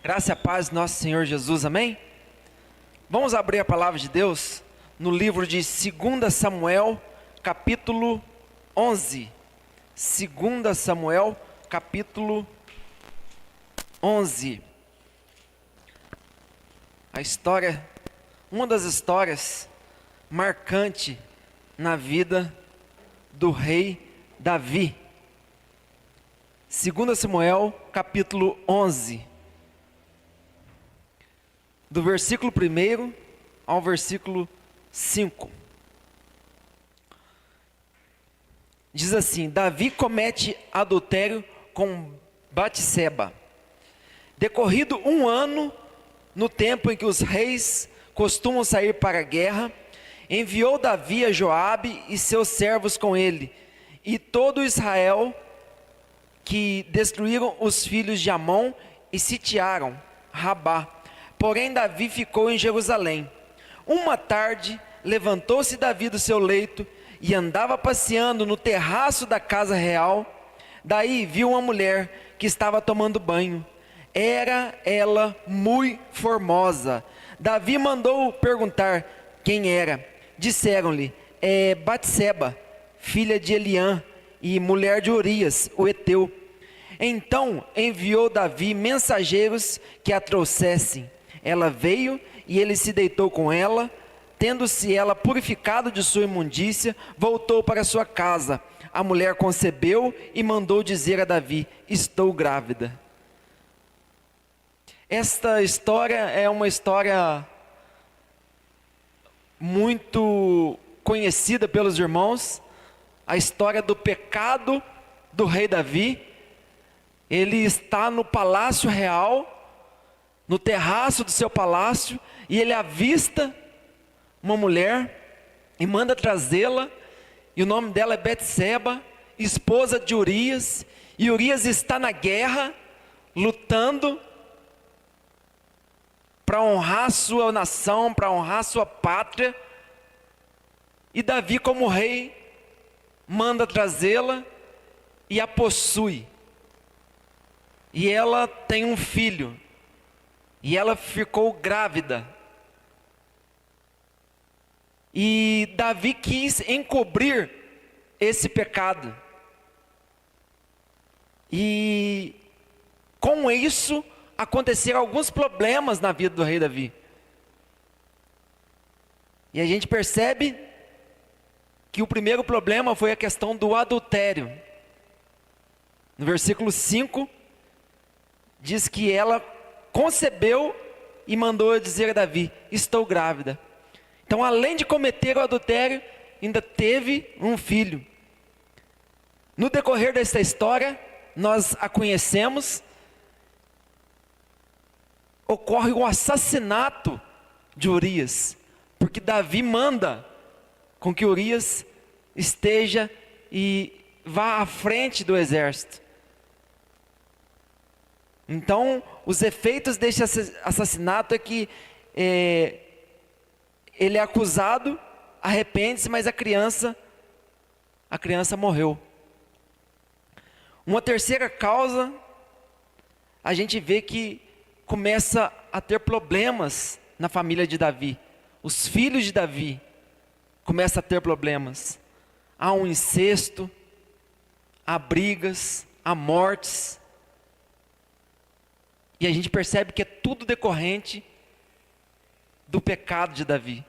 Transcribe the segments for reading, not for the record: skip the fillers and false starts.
Graça e a paz do nosso Senhor Jesus, amém? Vamos abrir a palavra de Deus no livro de 2 Samuel, capítulo 11. 2 Samuel, capítulo 11. A história, uma das histórias marcantes na vida do rei Davi. 2 Samuel, capítulo 11. Do versículo 1 ao versículo 5. Diz assim: Davi comete adultério com Batseba. Decorrido um ano, no tempo em que os reis costumam sair para a guerra, enviou Davi a Joabe e seus servos com ele, e todo Israel, que destruíram os filhos de Amon e sitiaram Rabá. Porém Davi ficou em Jerusalém. Uma tarde, levantou-se Davi do seu leito e andava passeando no terraço da casa real. Daí viu uma mulher que estava tomando banho. Era ela muito formosa. Davi mandou perguntar quem era. Disseram-lhe: é Batseba, filha de Eliã e mulher de Urias, o heteu. Então enviou Davi mensageiros que a trouxessem. Ela veio e ele se deitou com ela. Tendo-se ela purificado de sua imundícia, voltou para sua casa. A mulher concebeu e mandou dizer a Davi: estou grávida. Esta história é uma história muito conhecida pelos irmãos. A história do pecado do rei Davi. Ele está no palácio real, no terraço do seu palácio, e ele avista uma mulher e manda trazê-la, e o nome dela é Batseba, esposa de Urias, e Urias está na guerra, lutando para honrar sua nação, para honrar sua pátria, e Davi, como rei, manda trazê-la e a possui, e ela tem um filho, e ela ficou grávida. E Davi quis encobrir esse pecado. E com isso aconteceram alguns problemas na vida do rei Davi. E a gente percebe que o primeiro problema foi a questão do adultério. No versículo 5 diz que ela concebeu e mandou dizer a Davi: estou grávida. Então, além de cometer o adultério, ainda teve um filho. No decorrer desta história, nós a conhecemos. Ocorre o assassinato de Urias, porque Davi manda com que Urias esteja e vá à frente do exército. Então, os efeitos deste assassinato é que ele é acusado, arrepende-se, mas a criança morreu. Uma terceira causa, a gente vê que começa a ter problemas na família de Davi. Os filhos de Davi começam a ter problemas. Há um incesto, há brigas, há mortes. E a gente percebe que é tudo decorrente do pecado de Davi.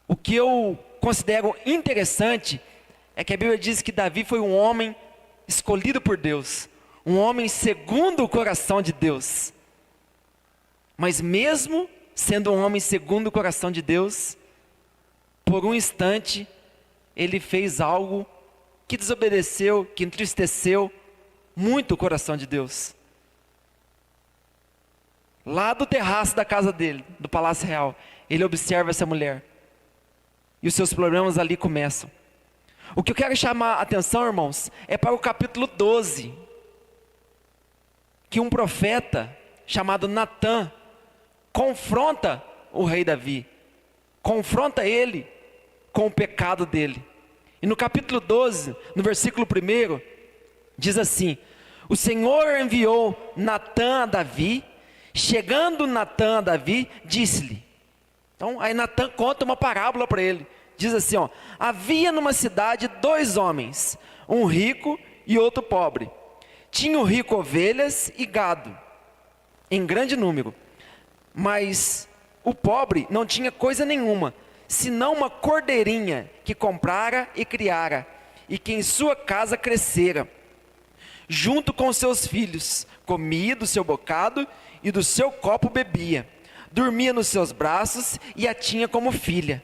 O que eu considero interessante é que a Bíblia diz que Davi foi um homem escolhido por Deus, um homem segundo o coração de Deus. Mas mesmo sendo um homem segundo o coração de Deus, por um instante ele fez algo que desobedeceu, que entristeceu muito o coração de Deus. Lá do terraço da casa dele, do palácio real, ele observa essa mulher. E os seus problemas ali começam. O que eu quero chamar a atenção, irmãos, é para o capítulo 12. Que um profeta chamado Natã confronta o rei Davi. Confronta ele com o pecado dele. E no capítulo 12, no versículo 1, diz assim: o Senhor enviou Natã a Davi, Chegando Natã a Davi, disse-lhe. Então, aí Natã conta uma parábola para ele. Diz assim, ó: havia numa cidade 2 homens, um rico e outro pobre. Tinha o rico ovelhas e gado, em grande número. Mas o pobre não tinha coisa nenhuma, senão uma cordeirinha que comprara e criara, e que em sua casa crescera. Junto com seus filhos, comia do seu bocado e do seu copo bebia. Dormia nos seus braços e a tinha como filha.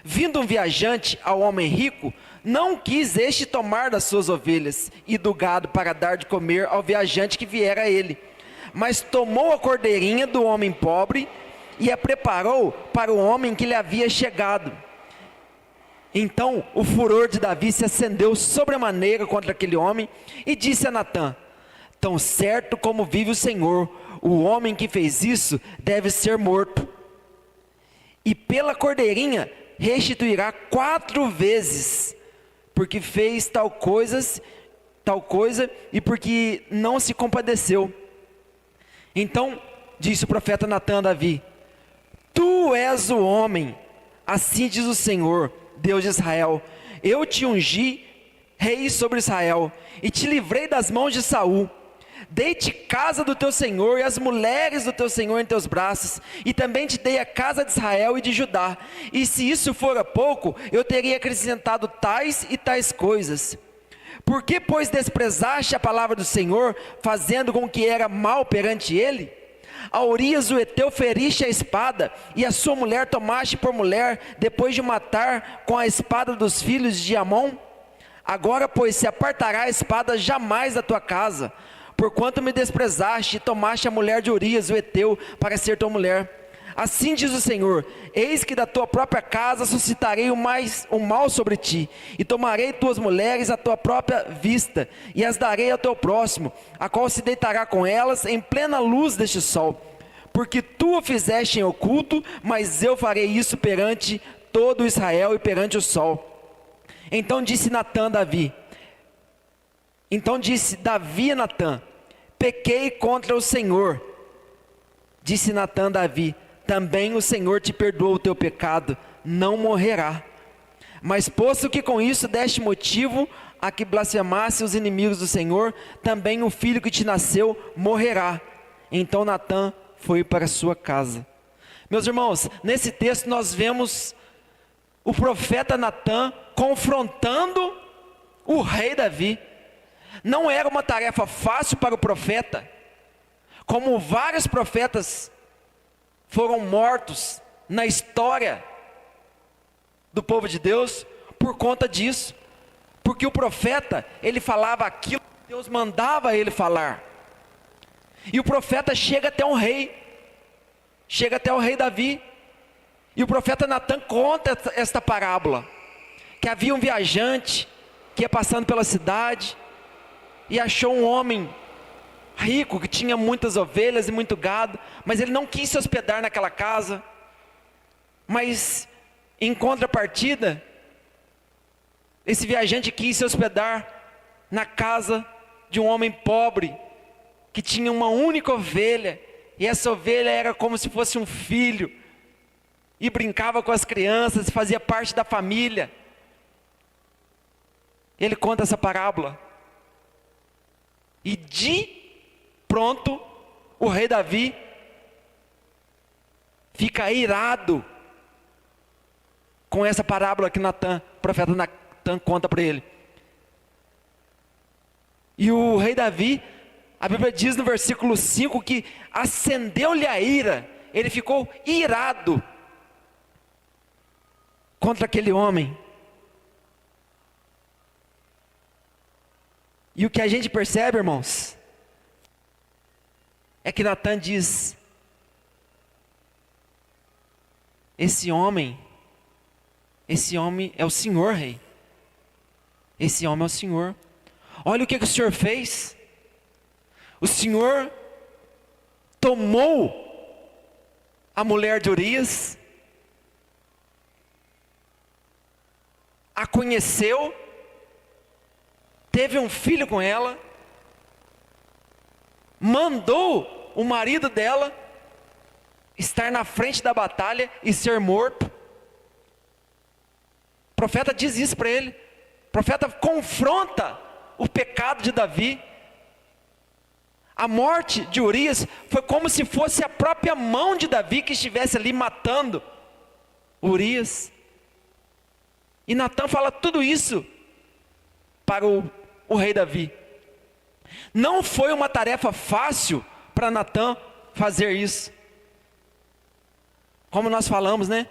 Vindo um viajante ao homem rico, não quis este tomar das suas ovelhas e do gado para dar de comer ao viajante que viera a ele. Mas tomou a cordeirinha do homem pobre e a preparou para o homem que lhe havia chegado. Então o furor de Davi se acendeu sobremaneira contra aquele homem e disse a Natã: tão certo como vive o Senhor, o homem que fez isso deve ser morto. E pela cordeirinha restituirá 4 vezes, porque fez tal coisa e porque não se compadeceu. Então disse o profeta Natã a Davi: tu és o homem, assim diz o Senhor, Deus de Israel: eu te ungi rei sobre Israel, e te livrei das mãos de Saul. Dei-te casa do teu Senhor e as mulheres do teu Senhor em teus braços, e também te dei a casa de Israel e de Judá. E se isso fora pouco, eu teria acrescentado tais e tais coisas. Por que, pois, desprezaste a palavra do Senhor, fazendo com que era mal perante ele? A Urias o Eteu feriste a espada, e a sua mulher tomaste por mulher, depois de matar com a espada dos filhos de Amon? Agora, pois, se apartará a espada jamais da tua casa, porquanto me desprezaste e tomaste a mulher de Urias o Eteu para ser tua mulher. Assim diz o Senhor: eis que da tua própria casa suscitarei o mal sobre ti, e tomarei tuas mulheres à tua própria vista, e as darei ao teu próximo, a qual se deitará com elas em plena luz deste sol. Porque tu o fizeste em oculto, mas eu farei isso perante todo Israel e perante o sol. Então disse Davi a Natã: pequei contra o Senhor. Disse Natã a Davi: também o Senhor te perdoou o teu pecado, não morrerá. Mas posto que com isso deste motivo a que blasfemasse os inimigos do Senhor, também o filho que te nasceu morrerá. Então Natã foi para sua casa. Meus irmãos, nesse texto nós vemos o profeta Natã confrontando o rei Davi. Não era uma tarefa fácil para o profeta, como vários profetas foram mortos na história do povo de Deus por conta disso, porque o profeta, ele falava aquilo que Deus mandava ele falar, e o profeta chega até o rei Davi, e o profeta Natã conta esta parábola, que havia um viajante que ia passando pela cidade, e achou um homem rico que tinha muitas ovelhas e muito gado, mas ele não quis se hospedar naquela casa. Mas em contrapartida, esse viajante quis se hospedar na casa de um homem pobre, que tinha uma única ovelha, e essa ovelha era como se fosse um filho, e brincava com as crianças, fazia parte da família. Ele conta essa parábola, e de pronto, o rei Davi fica irado com essa parábola que o profeta Natã conta para ele. E o rei Davi, a Bíblia diz no versículo 5 que acendeu-lhe a ira, ele ficou irado contra aquele homem. E o que a gente percebe, irmãos, é que Natã diz: esse homem é o Senhor, rei. Esse homem é o Senhor. Olha o que o Senhor fez. O Senhor tomou a mulher de Urias, a conheceu, teve um filho com ela, mandou o marido dela estar na frente da batalha e ser morto. O profeta diz isso para ele. O profeta confronta o pecado de Davi. A morte de Urias foi como se fosse a própria mão de Davi que estivesse ali matando Urias. E Natã fala tudo isso para o rei Davi. Não foi uma tarefa fácil para Natã fazer isso. Como nós falamos, né?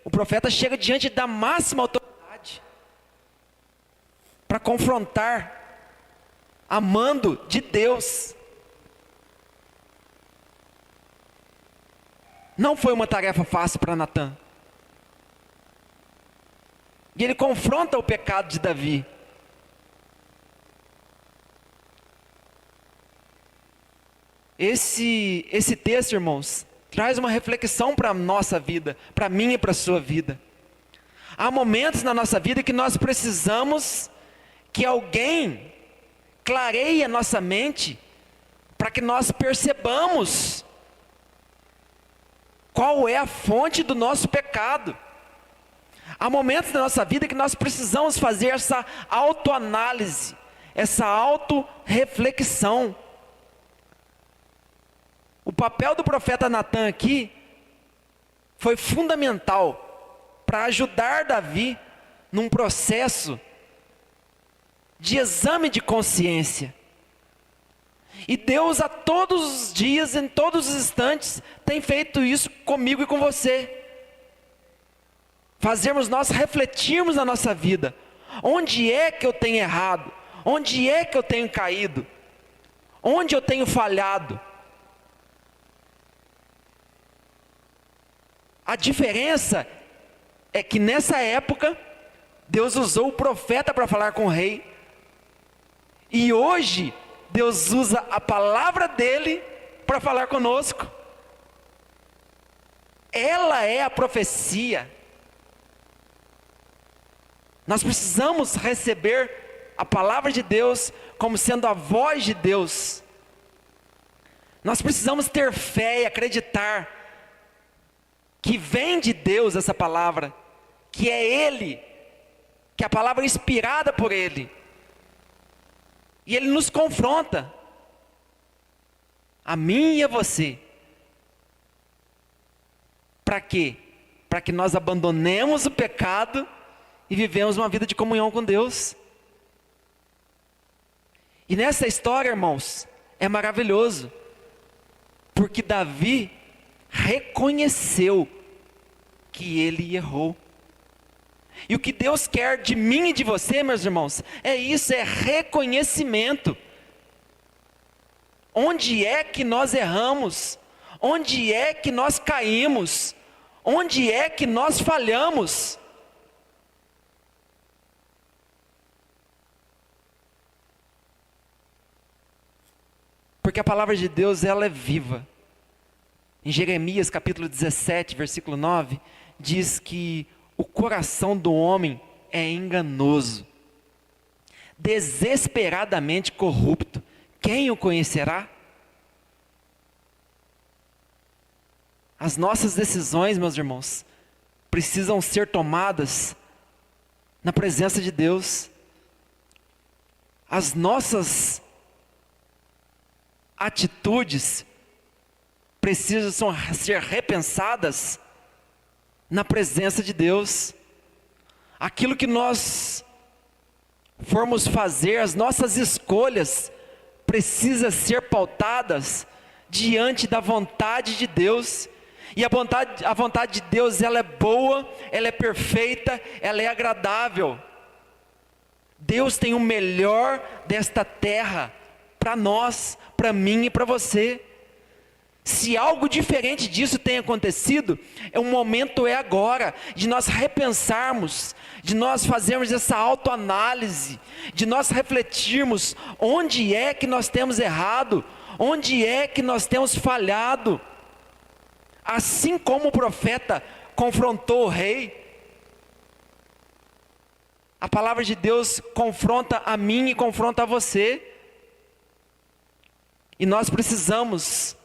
O profeta chega diante da máxima autoridade para confrontar a mando de Deus. Não foi uma tarefa fácil para Natã. E ele confronta o pecado de Davi. Esse texto, irmãos, traz uma reflexão para a nossa vida, para mim e para a sua vida. Há momentos na nossa vida que nós precisamos que alguém clareie a nossa mente para que nós percebamos qual é a fonte do nosso pecado. Há momentos na nossa vida que nós precisamos fazer essa autoanálise, essa autorreflexão. O papel do profeta Natã aqui foi fundamental para ajudar Davi num processo de exame de consciência. E Deus a todos os dias, em todos os instantes, tem feito isso comigo e com você. Nós refletirmos na nossa vida. Onde é que eu tenho errado? Onde é que eu tenho caído? Onde eu tenho falhado? A diferença é que nessa época, Deus usou o profeta para falar com o rei. E hoje, Deus usa a palavra dele para falar conosco. Ela é a profecia. Nós precisamos receber a palavra de Deus como sendo a voz de Deus. Nós precisamos ter fé e acreditar que vem de Deus essa palavra, que é Ele, que a palavra é inspirada por Ele. E Ele nos confronta, a mim e a você. Para quê? Para que nós abandonemos o pecado e vivemos uma vida de comunhão com Deus. E nessa história, irmãos, é maravilhoso, porque Davi reconheceu que ele errou. E o que Deus quer de mim e de você, meus irmãos, é isso, é reconhecimento. Onde é que nós erramos? Onde é que nós caímos? Onde é que nós falhamos? Porque a palavra de Deus, ela é viva. Em Jeremias capítulo 17, versículo 9, diz que o coração do homem é enganoso, desesperadamente corrupto. Quem o conhecerá? As nossas decisões, meus irmãos, precisam ser tomadas na presença de Deus. As nossas atitudes precisam ser repensadas na presença de Deus. Aquilo que nós formos fazer, as nossas escolhas, precisam ser pautadas diante da vontade de Deus. E a vontade de Deus, ela é boa, ela é perfeita, ela é agradável. Deus tem o melhor desta terra para nós, para mim e para você. Se algo diferente disso tem acontecido, o momento é agora, de nós repensarmos, de nós fazermos essa autoanálise, de nós refletirmos onde é que nós temos errado, onde é que nós temos falhado. Assim como o profeta confrontou o rei, a palavra de Deus confronta a mim e confronta a você. E nós precisamos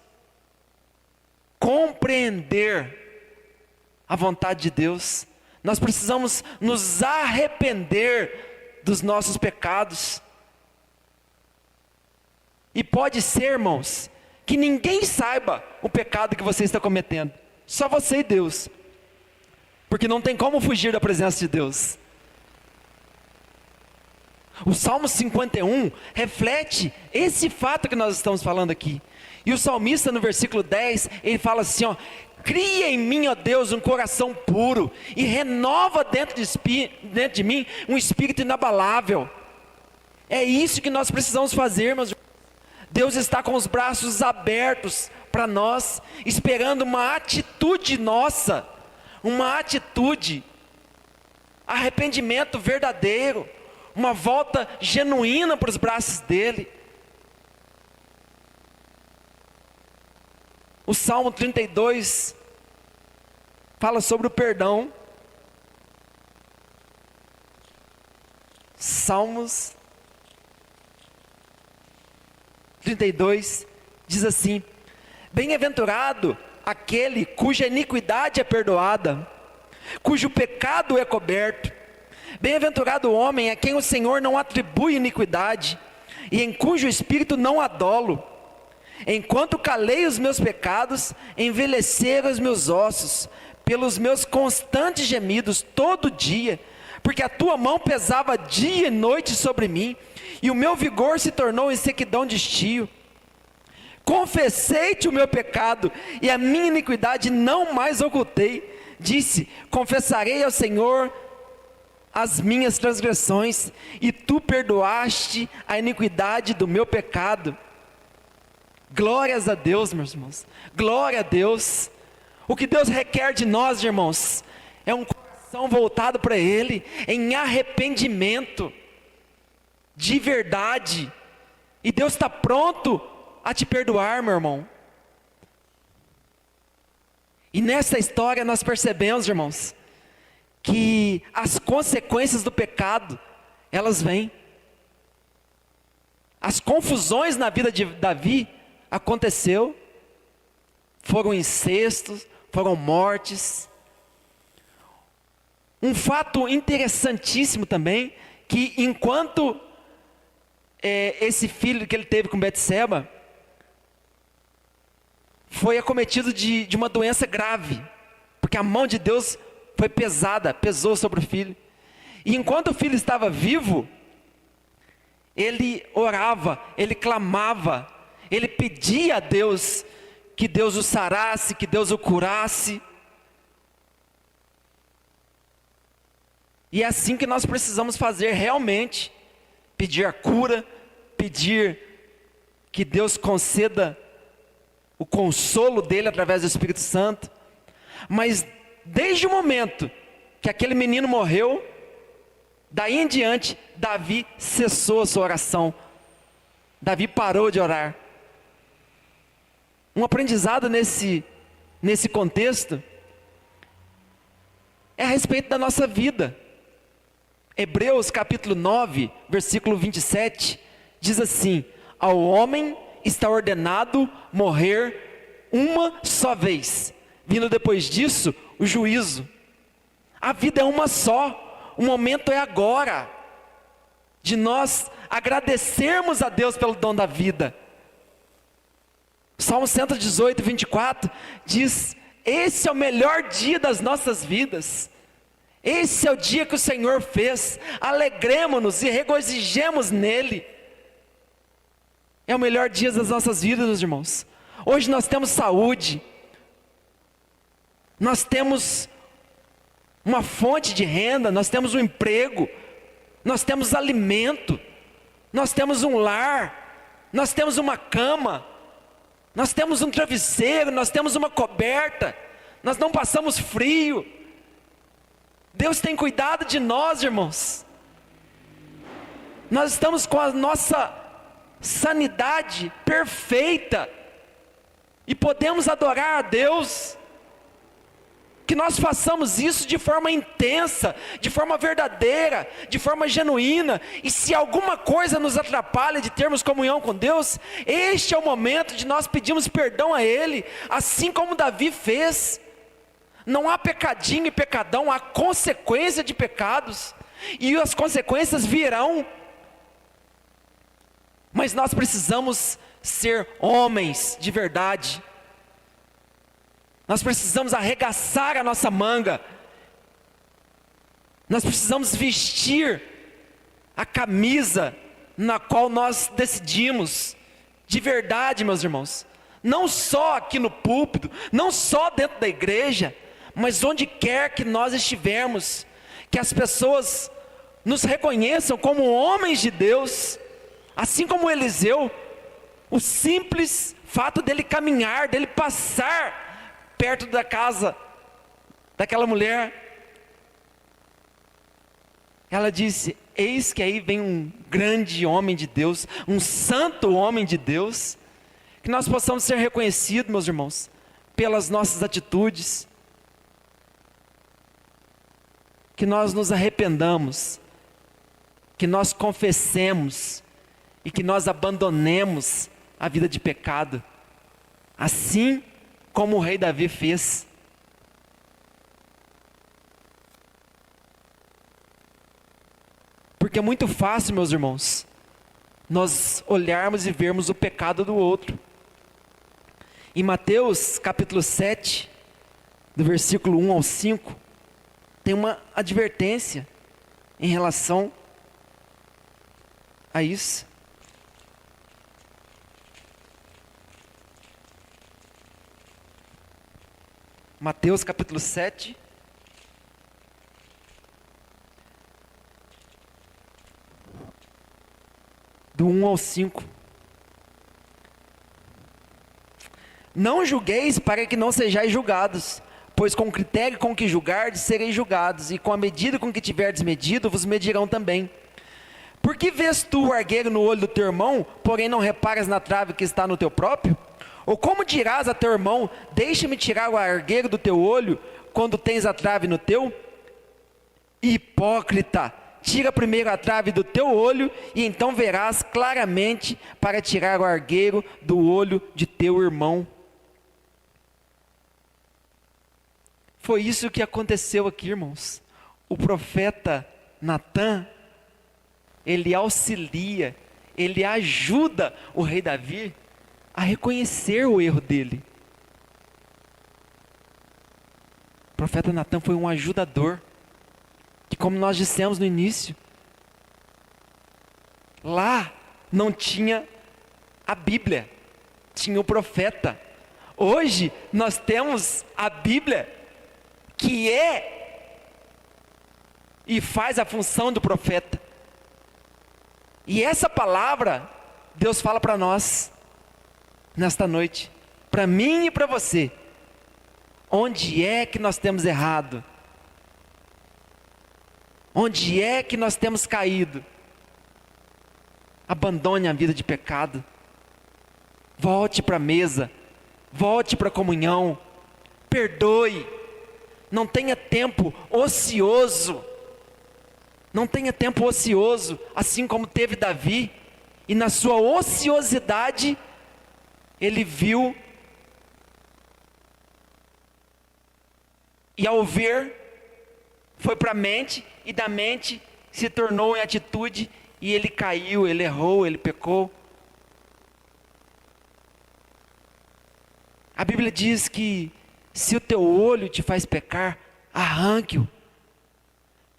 compreender a vontade de Deus. Nós precisamos nos arrepender dos nossos pecados. E pode ser, irmãos, que ninguém saiba o pecado que você está cometendo. Só você e Deus. Porque não tem como fugir da presença de Deus. O Salmo 51 reflete esse fato que nós estamos falando aqui. E o salmista no versículo 10, ele fala assim, ó: cria em mim, ó Deus, um coração puro, e renova dentro de mim um espírito inabalável. É isso que nós precisamos fazer, irmãos. Deus está com os braços abertos para nós, esperando uma atitude nossa, uma atitude, arrependimento verdadeiro, uma volta genuína para os braços dele. O Salmo 32 fala sobre o perdão. Salmos 32 diz assim: bem-aventurado aquele cuja iniquidade é perdoada, cujo pecado é coberto. Bem-aventurado o homem a quem o Senhor não atribui iniquidade, e em cujo espírito não há dolo. Enquanto calei os meus pecados, envelheceram os meus ossos, pelos meus constantes gemidos todo dia, porque a tua mão pesava dia e noite sobre mim, e o meu vigor se tornou em sequidão de estio. Confessei-te o meu pecado, e a minha iniquidade não mais ocultei. Disse: confessarei ao Senhor as minhas transgressões, e tu perdoaste a iniquidade do meu pecado. Glórias a Deus, meus irmãos, glória a Deus. O que Deus requer de nós, irmãos, é um coração voltado para Ele, em arrependimento, de verdade, e Deus está pronto a te perdoar, meu irmão. E nessa história nós percebemos, irmãos, que as consequências do pecado, elas vêm. As confusões na vida de Davi aconteceu, foram incestos, foram mortes. Um fato interessantíssimo também, que enquanto esse filho que ele teve com Betseba foi acometido de uma doença grave, porque a mão de Deus foi pesada, pesou sobre o filho. E enquanto o filho estava vivo, ele orava, ele clamava, ele pedia a Deus que Deus o sarasse, que Deus o curasse. E é assim que nós precisamos fazer realmente: pedir a cura, pedir que Deus conceda o consolo dele através do Espírito Santo. Mas desde o momento que aquele menino morreu, daí em diante, Davi cessou a sua oração. Davi parou de orar. Um aprendizado nesse contexto é a respeito da nossa vida. Hebreus capítulo 9, versículo 27, diz assim: ao homem está ordenado morrer uma só vez, vindo depois disso o juízo. A vida é uma só, o momento é agora, de nós agradecermos a Deus pelo dom da vida. Salmo 118, 24 diz: esse é o melhor dia das nossas vidas. Esse é o dia que o Senhor fez, alegremo-nos e regozijemos nele. É o melhor dia das nossas vidas, meus irmãos. Hoje nós temos saúde, nós temos uma fonte de renda, nós temos um emprego, nós temos alimento, nós temos um lar, nós temos uma cama, nós temos um travesseiro, nós temos uma coberta, nós não passamos frio. Deus tem cuidado de nós, irmãos. Nós estamos com a nossa sanidade perfeita e podemos adorar a Deus. Que nós façamos isso de forma intensa, de forma verdadeira, de forma genuína. E se alguma coisa nos atrapalha de termos comunhão com Deus, este é o momento de nós pedirmos perdão a Ele, assim como Davi fez. Não há pecadinho e pecadão, há consequência de pecados, e as consequências virão. Mas nós precisamos ser homens de verdade. Nós precisamos arregaçar a nossa manga. Nós precisamos vestir a camisa na qual nós decidimos. De verdade, meus irmãos. Não só aqui no púlpito, não só dentro da igreja, mas onde quer que nós estivermos. Que as pessoas nos reconheçam como homens de Deus. Assim como Eliseu, o simples fato dele caminhar, dele passar perto da casa daquela mulher, ela disse: eis que aí vem um grande homem de Deus, um santo homem de Deus. Que nós possamos ser reconhecidos, meus irmãos, pelas nossas atitudes, que nós nos arrependamos, que nós confessemos e que nós abandonemos a vida de pecado, assim como o rei Davi fez. Porque é muito fácil, meus irmãos, nós olharmos e vermos o pecado do outro. Em Mateus capítulo 7, do versículo 1 ao 5, tem uma advertência em relação a isso. Mateus capítulo 7, do 1 ao 5. Não julgueis para que não sejais julgados, pois com o critério com que julgardes sereis julgados, e com a medida com que tiverdes medido vos medirão também. Por que vês tu o argueiro no olho do teu irmão, porém não reparas na trave que está no teu próprio? Ou como dirás a teu irmão: deixa-me tirar o argueiro do teu olho, quando tens a trave no teu? Hipócrita, tira primeiro a trave do teu olho, e então verás claramente para tirar o argueiro do olho de teu irmão. Foi isso que aconteceu aqui, irmãos. O profeta Natã, ele auxilia, ele ajuda o rei Davi a reconhecer o erro dele. O profeta Natã foi um ajudador, que, como nós dissemos no início, lá não tinha a Bíblia, tinha o profeta. Hoje nós temos a Bíblia, que é e faz a função do profeta. E essa palavra Deus fala para nós nesta noite, para mim e para você. Onde é que nós temos errado? Onde é que nós temos caído? Abandone a vida de pecado. Volte para a mesa. Volte para a comunhão. Perdoe. Não tenha tempo ocioso. Não tenha tempo ocioso, assim como teve Davi. E na sua ociosidade, ele viu, e ao ver, foi para a mente, e da mente se tornou em atitude, e ele caiu, ele errou, ele pecou. A Bíblia diz que se o teu olho te faz pecar, arranque-o.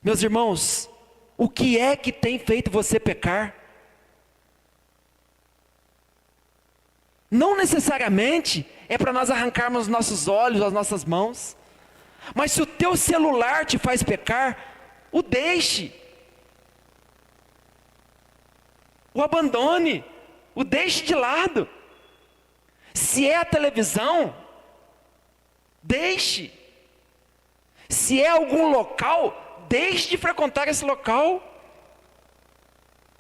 Meus irmãos, o que é que tem feito você pecar? Não necessariamente é para nós arrancarmos nossos olhos, as nossas mãos. Mas se o teu celular te faz pecar, o deixe. O abandone. O deixe de lado. Se é a televisão, deixe. Se é algum local, deixe de frequentar esse local.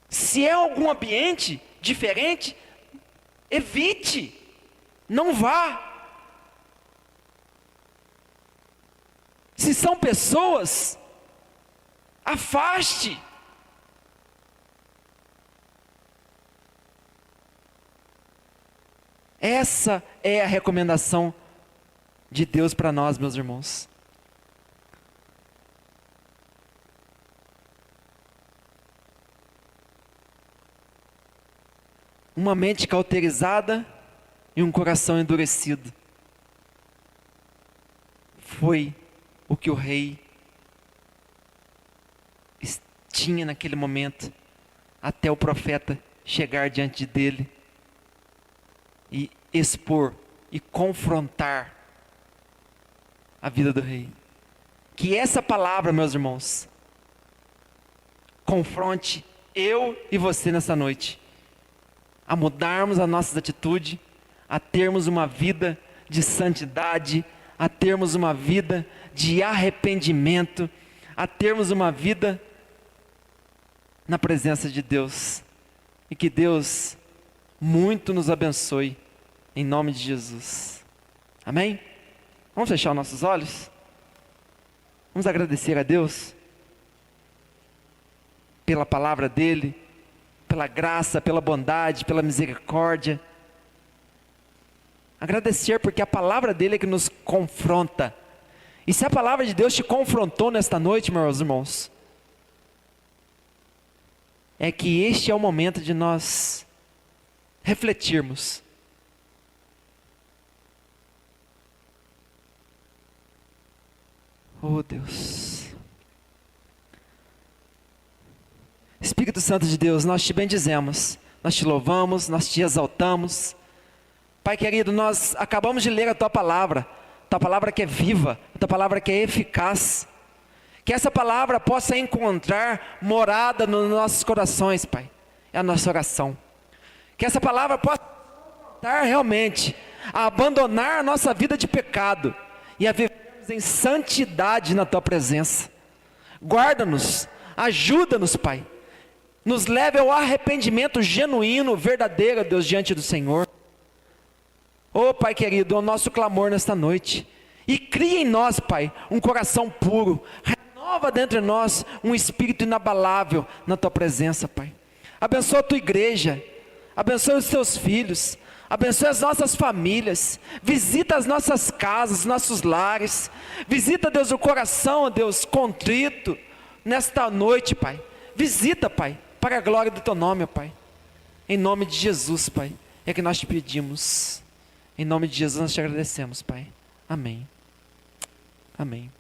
Se é algum ambiente diferente, evite, não vá. Se são pessoas, afaste. Essa é a recomendação de Deus para nós, meus irmãos. Uma mente cauterizada e um coração endurecido. Foi o que o rei tinha naquele momento, até o profeta chegar diante dele e expor e confrontar a vida do rei. Que essa palavra, meus irmãos, confronte eu e você nessa noite, a mudarmos as nossas atitudes, a termos uma vida de santidade, a termos uma vida de arrependimento, a termos uma vida na presença de Deus. E que Deus muito nos abençoe, em nome de Jesus. Amém? Vamos fechar os nossos olhos? Vamos agradecer a Deus pela palavra dEle, pela graça, pela bondade, pela misericórdia. Agradecer porque a palavra dEle é que nos confronta. E se a palavra de Deus te confrontou nesta noite, meus irmãos, é que este é o momento de nós refletirmos. Oh Deus. Espírito Santo de Deus, nós te bendizemos, nós te louvamos, nós te exaltamos. Pai querido, nós acabamos de ler a Tua palavra que é viva, a Tua palavra que é eficaz. Que essa palavra possa encontrar morada nos nossos corações, Pai. É a nossa oração. Que essa palavra possa dar realmente a abandonar a nossa vida de pecado e a vivermos em santidade na Tua presença. Guarda-nos, ajuda-nos, Pai. Nos leve ao arrependimento genuíno, verdadeiro, Deus, diante do Senhor. Oh, Pai querido, é o nosso clamor nesta noite. E cria em nós, Pai, um coração puro. Renova dentro de nós um espírito inabalável na Tua presença, Pai. Abençoa a Tua igreja. Abençoa os Teus filhos. Abençoa as nossas famílias. Visita as nossas casas, nossos lares. Visita, Deus, o coração, Deus, contrito nesta noite, Pai. Visita, Pai, para a glória do Teu nome, Pai. Em nome de Jesus, Pai, é que nós te pedimos. Em nome de Jesus nós te agradecemos, Pai. Amém. Amém.